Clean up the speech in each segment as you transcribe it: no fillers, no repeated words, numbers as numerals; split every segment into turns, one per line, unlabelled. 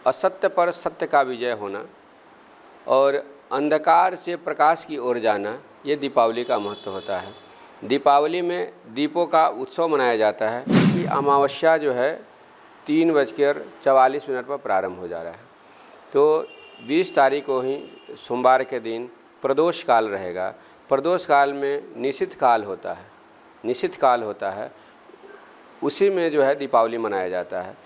असत्य पर सत्य का विजय होना और अंधकार से प्रकाश की ओर जाना, ये दीपावली का महत्व होता है। दीपावली में दीपों का उत्सव मनाया जाता है कि अमावस्या जो है 3:44 पर प्रारंभ हो जा रहा है। तो 20 तारीख को ही सोमवार के दिन प्रदोष काल रहेगा। प्रदोष काल में निषिद्ध काल होता है, उसी में जो है दीपावली मनाया जाता है।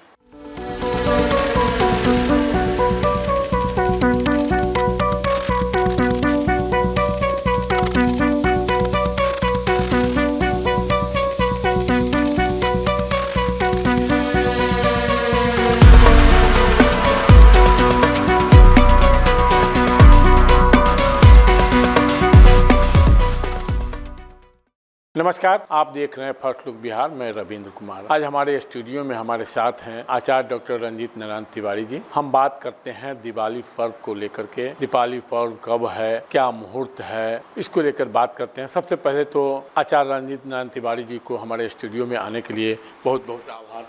नमस्कार, आप देख रहे हैं फर्स्ट लुक बिहार। मैं रविंद्र कुमार। आज हमारे स्टूडियो में हमारे साथ हैं आचार्य डॉक्टर रंजीत नारायण तिवारी जी। हम बात करते हैं दिवाली पर्व को लेकर के। दीपावली पर्व कब है, क्या मुहूर्त है, इसको लेकर बात करते हैं। सबसे पहले तो आचार्य रंजीत नारायण तिवारी जी को हमारे स्टूडियो में आने के लिए बहुत बहुत आभार।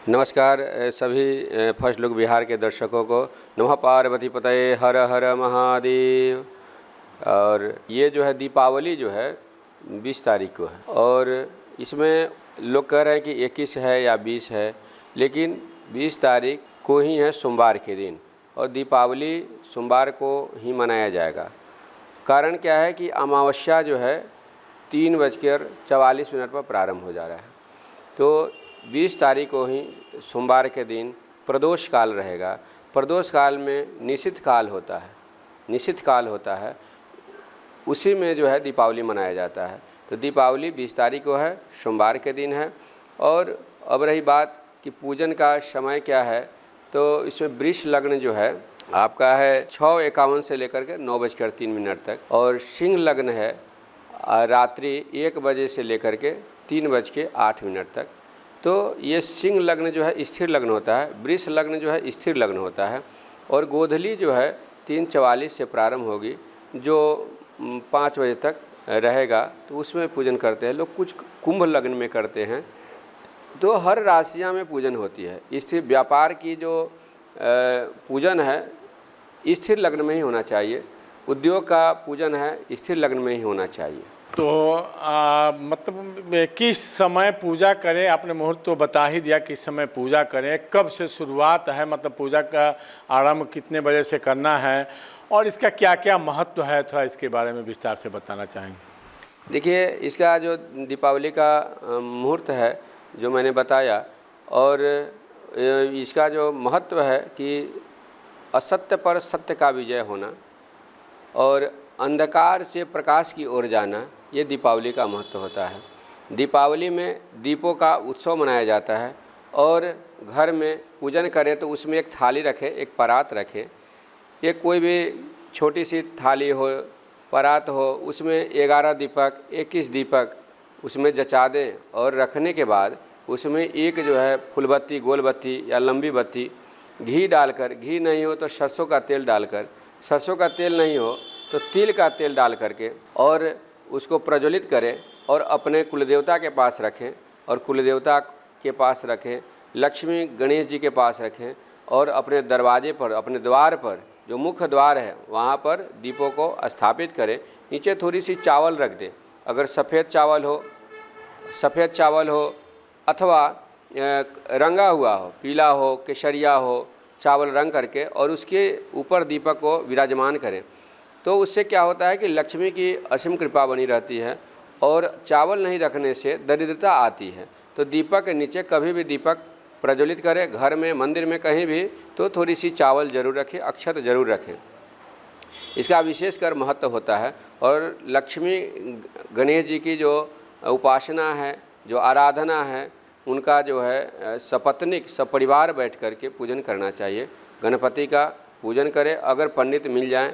नमस्कार सभी फर्स्ट लुक बिहार के दर्शकों को। नमः पार्वती पतये हर हर महादेव। और ये जो है दीपावली जो है 20 तारीख को है और इसमें लोग कह रहे हैं कि 21 है या 20 है, लेकिन 20 तारीख को ही है सोमवार के दिन और दीपावली सोमवार को ही मनाया जाएगा। कारण क्या है कि अमावस्या जो है 3:44 पर प्रारंभ हो जा रहा है। तो 20 तारीख को ही सोमवार के दिन प्रदोष काल रहेगा। प्रदोष काल में निषिद्ध काल होता है, उसी में जो है दीपावली मनाया जाता है। तो दीपावली 20 तारीख को है, सोमवार के दिन है। और अब रही बात कि पूजन का समय क्या है, तो इसमें वृष लग्न जो है आपका है 6:51 से लेकर के 9:03 तक और सिंह लग्न है रात्रि 1 बजे से लेकर के 3:08 तक। तो ये सिंह लग्न जो है स्थिर लग्न होता है, वृष लग्न जो है स्थिर लग्न होता है। और गोधली जो है 3:44 से प्रारंभ होगी, जो 5 बजे तक रहेगा, तो उसमें पूजन करते हैं लोग। कुछ कुंभ लग्न में करते हैं। तो हर राशियां में पूजन होती है। स्थिर व्यापार की जो पूजन है स्थिर लग्न में ही होना चाहिए। उद्योग का पूजन है स्थिर लग्न में ही होना चाहिए।
तो मतलब किस समय पूजा करें, आपने मुहूर्त तो बता ही दिया किस समय पूजा करें, कब से शुरुआत है, मतलब पूजा का आरंभ कितने बजे से करना है और इसका क्या क्या महत्व है, थोड़ा इसके बारे में विस्तार से बताना चाहेंगे।
देखिए, इसका जो दीपावली का मुहूर्त है जो मैंने बताया, और इसका जो महत्व है कि असत्य पर सत्य का विजय होना और अंधकार से प्रकाश की ओर जाना, ये दीपावली का महत्व होता है। दीपावली में दीपों का उत्सव मनाया जाता है और घर में पूजन करें तो उसमें एक थाली रखें, एक परात रखें। ये कोई भी छोटी सी थाली हो, परात हो, उसमें 11 दीपक 21 दीपक उसमें जचा दें और रखने के बाद उसमें एक जो है फूलबत्ती, गोल बत्ती या लंबी बत्ती घी डालकर, घी नहीं हो तो सरसों का तेल डालकर, सरसों का तेल नहीं हो तो तिल का तेल डाल करके और उसको प्रज्वलित करें और अपने कुलदेवता के पास रखें और कुलदेवता के पास रखें, लक्ष्मी गणेश जी के पास रखें और अपने दरवाजे पर, अपने द्वार पर जो मुख्य द्वार है वहाँ पर दीपों को स्थापित करें। नीचे थोड़ी सी चावल रख दें। अगर सफ़ेद चावल हो अथवा रंगा हुआ हो, पीला हो, केसरिया हो, चावल रंग करके और उसके ऊपर दीपक को विराजमान करें, तो उससे क्या होता है कि लक्ष्मी की असीम कृपा बनी रहती है और चावल नहीं रखने से दरिद्रता आती है। तो दीपक के नीचे कभी भी दीपक प्रज्वलित करें, घर में, मंदिर में, कहीं भी, तो थोड़ी सी चावल जरूर रखें, अक्षत जरूर रखें। इसका विशेषकर महत्व होता है। और लक्ष्मी गणेश जी की जो उपासना है, जो आराधना है, उनका जो है सपत्निक सपरिवार बैठ कर के पूजन करना चाहिए। गणपति का पूजन करें। अगर पंडित मिल जाएं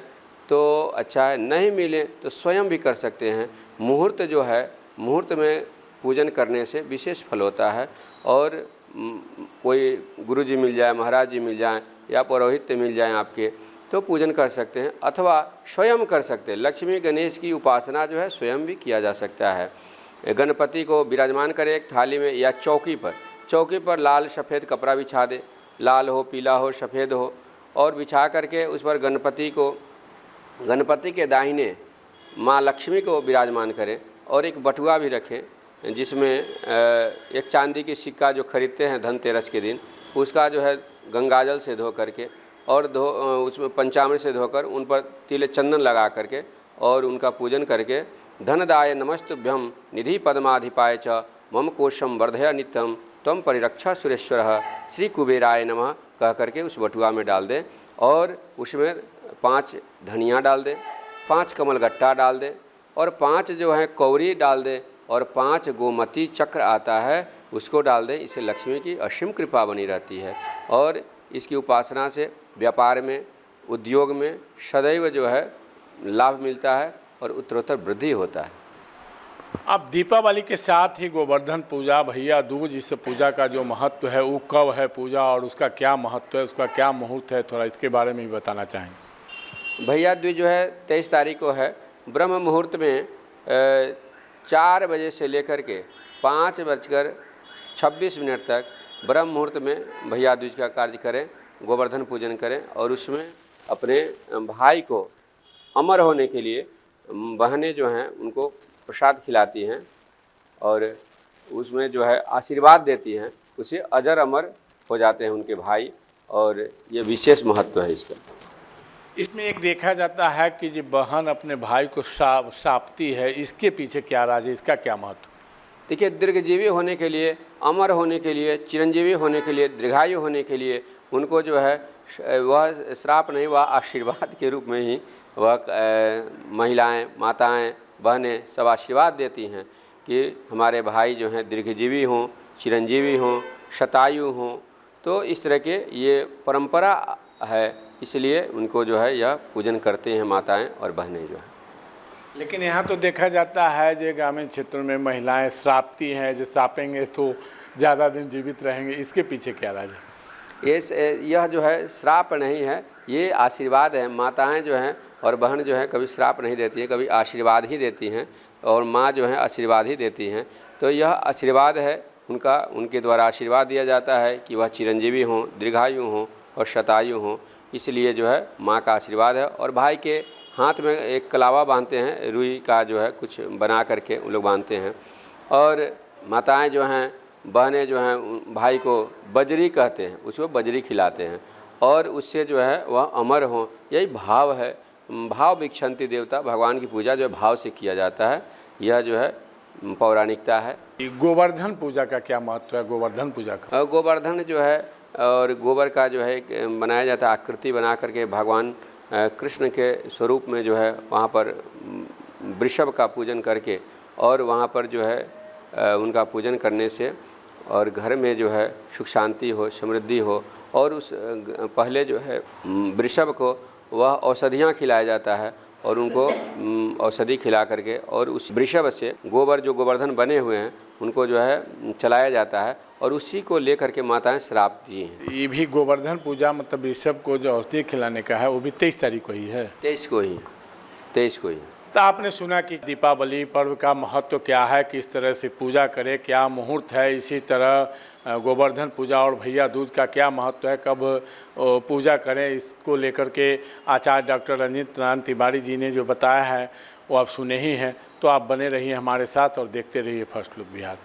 तो अच्छा है, नहीं मिले तो स्वयं भी कर सकते हैं। मुहूर्त जो है, मुहूर्त में पूजन करने से विशेष फल होता है। और कोई गुरु जी मिल जाए, महाराज जी मिल जाएं या पुरोहित मिल जाएं आपके, तो पूजन कर सकते हैं अथवा स्वयं कर सकते हैं। लक्ष्मी गणेश की उपासना जो है स्वयं भी किया जा सकता है। गणपति को विराजमान करें एक थाली में या चौकी पर लाल सफ़ेद कपड़ा बिछा दे लाल हो, पीला हो, सफ़ेद हो, और बिछा करके उस पर गणपति के दाहिने माँ लक्ष्मी को विराजमान करें और एक बटुआ भी रखें जिसमें एक चांदी की सिक्का जो खरीदते हैं धनतेरस के दिन, उसका जो है गंगाजल से धो करके और उसमें पंचामृत से धोकर उन पर तिल चंदन लगा करके और उनका पूजन करके धनदाय नमस्तुभ्यं निधि पद्माधिपाय च मम कोशम वर्धय नित्यम तम परिरक्षा सुरेश्वर श्री कुबेराय नमः कह करके उस बटुआ में डाल दें और उसमें 5 धनिया डाल दें, 5 कमलगट्टा डाल दें और 5 जो है कौड़ी डाल दें और 5 गोमती चक्र आता है उसको डाल दें। इससे लक्ष्मी की असीम कृपा बनी रहती है और इसकी उपासना से व्यापार में, उद्योग में सदैव जो है लाभ मिलता है और उत्तरोत्तर वृद्धि होता है।
अब दीपावली के साथ ही गोवर्धन पूजा, भैया दूज, इस पूजा का जो महत्व है वो कब है पूजा और उसका क्या महत्व है, उसका क्या मुहूर्त है, थोड़ा इसके बारे में भी बताना चाहेंगे।
भैया दूज जो है 23 तारीख को है। ब्रह्म मुहूर्त में 4 बजे से लेकर के 5:26 तक ब्रह्म मुहूर्त में भैया दूज का कार्य करें, गोवर्धन पूजन करें और उसमें अपने भाई को अमर होने के लिए बहनें जो हैं उनको प्रसाद खिलाती हैं और उसमें जो है आशीर्वाद देती हैं, उसे अजर अमर हो जाते हैं उनके भाई और ये विशेष महत्व है इसका।
इसमें एक देखा जाता है कि जो बहन अपने भाई को सापती है, इसके पीछे क्या राज है, इसका क्या महत्व?
देखिए, दीर्घजीवी होने के लिए, अमर होने के लिए, चिरंजीवी होने के लिए, दीर्घायु होने के लिए उनको जो है वह श्राप नहीं, वह आशीर्वाद के रूप में ही वह महिलाएं, माताएं, बहनें सब आशीर्वाद देती हैं कि हमारे भाई जो हैं दीर्घजीवी हों, चिरंजीवी हों, शतायु हों। तो इस तरह के ये परंपरा है, इसलिए उनको जो है यह पूजन करते हैं माताएं और बहनें जो है।
लेकिन यहाँ तो देखा जाता है जो ग्रामीण क्षेत्रों में महिलाएं श्रापती हैं, जो सापेंगे तो ज़्यादा दिन जीवित रहेंगे, इसके पीछे क्या राज है?
यह जो है श्राप नहीं है, ये आशीर्वाद है। माताएं जो हैं और बहन जो है कभी श्राप नहीं देती हैं, कभी आशीर्वाद ही देती हैं और माँ जो है आशीर्वाद ही देती हैं। तो यह आशीर्वाद है उनका, उनके द्वारा आशीर्वाद दिया जाता है कि वह चिरंजीवी हों, दीर्घायु हों और शतायु हों, इसलिए जो है माँ का आशीर्वाद है। और भाई के हाथ में एक कलावा बांधते हैं, रुई का जो है कुछ बना करके उन लोग बांधते हैं। और माताएं जो हैं, बहनें जो हैं भाई को बजरी कहते हैं, उसको बजरी खिलाते हैं और उससे जो है वह अमर हों, यही भाव है। भाव भिक्षन्ति देवता, भगवान की पूजा जो है भाव से किया जाता है, यह जो है पौराणिकता है।
गोवर्धन पूजा का क्या महत्व है? गोवर्धन पूजा का
गोवर्धन जो है और गोबर का जो है बनाया जाता है, आकृति बना करके भगवान कृष्ण के स्वरूप में जो है वहाँ पर वृषभ का पूजन करके और वहाँ पर जो है उनका पूजन करने से और घर में जो है सुख शांति हो, समृद्धि हो। और उस पहले जो है वृषभ को वह औषधियाँ खिलाया जाता है और उनको औषधि खिला करके और उस वृषभ से गोबर, जो गोवर्धन बने हुए हैं, उनको जो है चलाया जाता है और उसी को लेकर के माताएं श्राप दी हैं।
ये भी गोवर्धन पूजा मतलब वृषभ को जो औषधि खिलाने का है वो भी 23 तारीख को ही है।
23 को ही।
तो आपने सुना कि दीपावली पर्व का महत्व क्या है, किस तरह से पूजा करें, क्या मुहूर्त है। इसी तरह गोवर्धन पूजा और भैया दूज का क्या महत्व है, कब पूजा करें, इसको लेकर के आचार्य डॉक्टर रंजीत नारायण तिवारी जी ने जो बताया है वो आप सुने ही हैं। तो आप बने रहिए हमारे साथ और देखते रहिए फर्स्ट लुक बिहार।